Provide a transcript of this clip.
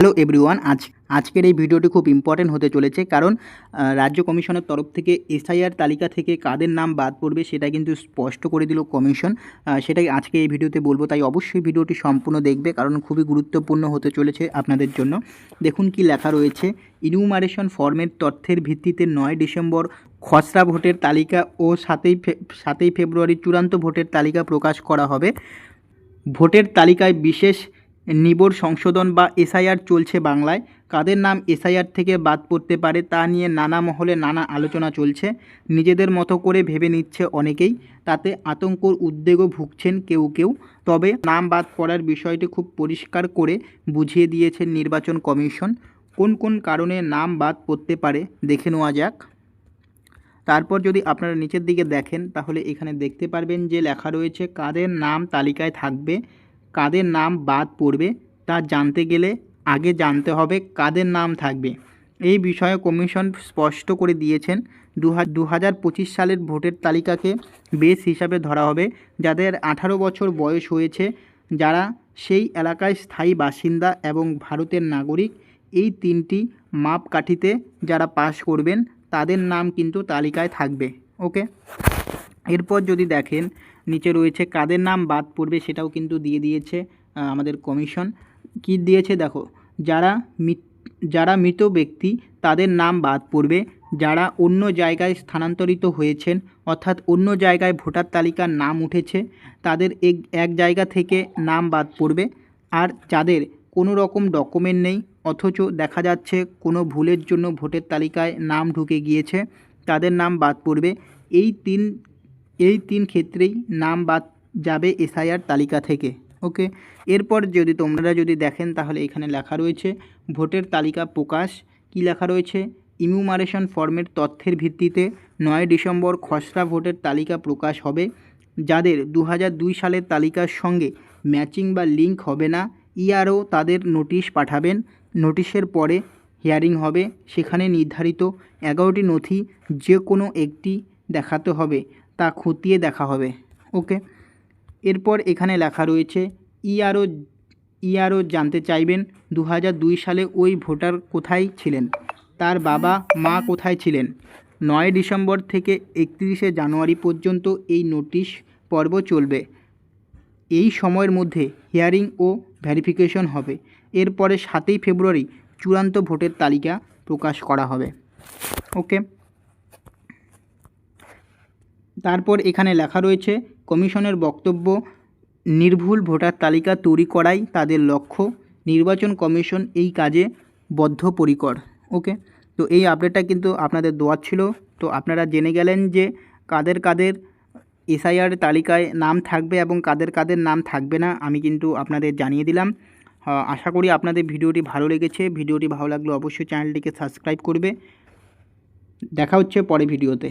Hello everyone, আজকের এই ভিডিওটি খুব ইম্পর্টেন্ট হতে চলেছে, কারণ রাজ্য কমিশনের তরফ থেকে এসআইআর তালিকা থেকে কাদের নাম বাদ পড়বে সেটা কিন্তু স্পষ্ট করে দিল কমিশন। সেটাই আজকে এই ভিডিওতে বলবো, তাই অবশ্যই ভিডিওটি সম্পূর্ণ দেখবে, কারণ খুবই গুরুত্বপূর্ণ হতে চলেছে আপনাদের জন্য। দেখুন কি লেখা রয়েছে। ইনুমারেশন ফর্মের তথ্যের ভিত্তিতে 9 ডিসেম্বর খসড়া ভোটের তালিকা ও 7ই ফেব্রুয়ারি চূড়ান্ত ভোটের তালিকা প্রকাশ করা হবে। ভোটের তালিকায় বিশেষ নিবর সংশোধন বা এসআইআর চলছে বাংলায়। কাদের নাম এসআইআর থেকে বাদ পড়তে পারে তা নিয়ে নানা মহলে নানা আলোচনা চলছে। নিজেদের মতো করে ভেবে নিচ্ছে অনেকেই, তাতে আতঙ্ক উদ্বেগও ভুগছেন কেউ কেউ। তবে নাম বাদ পড়ার বিষয়টি খুব পরিষ্কার করে বুঝিয়ে দিয়েছেন নির্বাচন কমিশন। কোন কোন কারণে নাম বাদ পড়তে পারে দেখে নেওয়া যাক। তারপর যদি আপনারা নিচের দিকে দেখেন, তাহলে এখানে দেখতে পারবেন যে লেখা রয়েছে কাদের নাম তালিকায় থাকবে, কাদের নাম বাদ পড়বে। তা জানতে গেলে আগে জানতে হবে কাদের নাম থাকবে। এই বিষয়ে কমিশন স্পষ্ট করে দিয়েছেন 2025 সালের ভোটের তালিকাকে বেস হিসাবে ধরা হবে যাদের 18 বছর বয়স হয়েছে, যারা সেই এলাকায় স্থায়ী বাসিন্দা এবং ভারতের নাগরিক। এই তিনটি মাপকাঠিতে যারা পাস করবেন তাদের নাম কিন্তু তালিকায় থাকবে। ওকে, এরপর যদি দেখেন নিচে রয়েছে কাদের নাম বাদ পড়বে, সেটাও কিন্তু দিয়ে দিয়েছে আমাদের কমিশন। কি দিয়েছে দেখো, যারা মৃত ব্যক্তি তাদের নাম বাদ পড়বে, যারা অন্য জায়গায় স্থানান্তরিত হয়েছেন অর্থাৎ অন্য জায়গায় ভোটার তালিকার নাম উঠেছে তাদের এক জায়গা থেকে নাম বাদ পড়বে, আর যাদের কোনো রকম ডকুমেন্ট নেই অথচ দেখা যাচ্ছে কোনো ভুলের জন্য ভোটের তালিকায় নাম ঢুকে গিয়েছে তাদের নাম বাদ পড়বে। এই তিন ক্ষেত্রেই নাম বাদ যাবে এসআইআর তালিকা থেকে। ওকে, এরপর তোমরা যদি দেখেন, তাহলে এখানে লেখা রয়েছে ভোটের তালিকা প্রকাশ। কি লেখা রয়েছে, ইনুমারেশন ফর্মের তথ্যের ভিত্তিতে 9 ডিসেম্বর খসড়া ভোটের তালিকা প্রকাশ হবে। যাদের 2002 সালের তালিকার সঙ্গে ম্যাচিং বা লিঙ্ক হবে না, ইআরও তাদের নোটিশ পাঠাবেন। নোটিশের পরে হিয়ারিং হবে, সেখানে নির্ধারিত 11টি নথি যে কোনো একটি দেখাতে হবে, তা খতিয়ে দেখা হবে। ওকে, এরপর এখানে লেখা রয়েছে ইআরও জানতে চাইবেন 2002 সালে ওই ভোটার কোথায় ছিলেন, তার বাবা মা কোথায় ছিলেন। 9 ডিসেম্বর থেকে 31শে জানুয়ারি পর্যন্ত এই নোটিশ পর্ব চলবে। এই সময়ের মধ্যে হিয়ারিং ও ভেরিফিকেশন হবে। এরপরে 7ই ফেব্রুয়ারি চূড়ান্ত ভোটের তালিকা প্রকাশ করা হবে। ওকে, তারপর এখানে লেখা রয়েছে কমিশনের বক্তব্য, নির্ভুল ভোটার তালিকা তৈরি করাই তাদের লক্ষ্য। নির্বাচন কমিশন এই কাজে বদ্ধপরিকর। ওকে, তো এই আপডেটটা কিন্তু আপনাদের দেওয়ার ছিল। তো আপনারা জেনে গেলেন যে কাদের কাদের এসআইআর তালিকায় নাম থাকবে এবং কাদের কাদের নাম থাকবে না, আমি কিন্তু আপনাদের জানিয়ে দিলাম। আশা করি আপনাদের ভিডিওটি ভালো লেগেছে। ভিডিওটি ভালো লাগলে অবশ্যই চ্যানেলটিকে সাবস্ক্রাইব করবে। দেখা হচ্ছে পরে ভিডিওতে।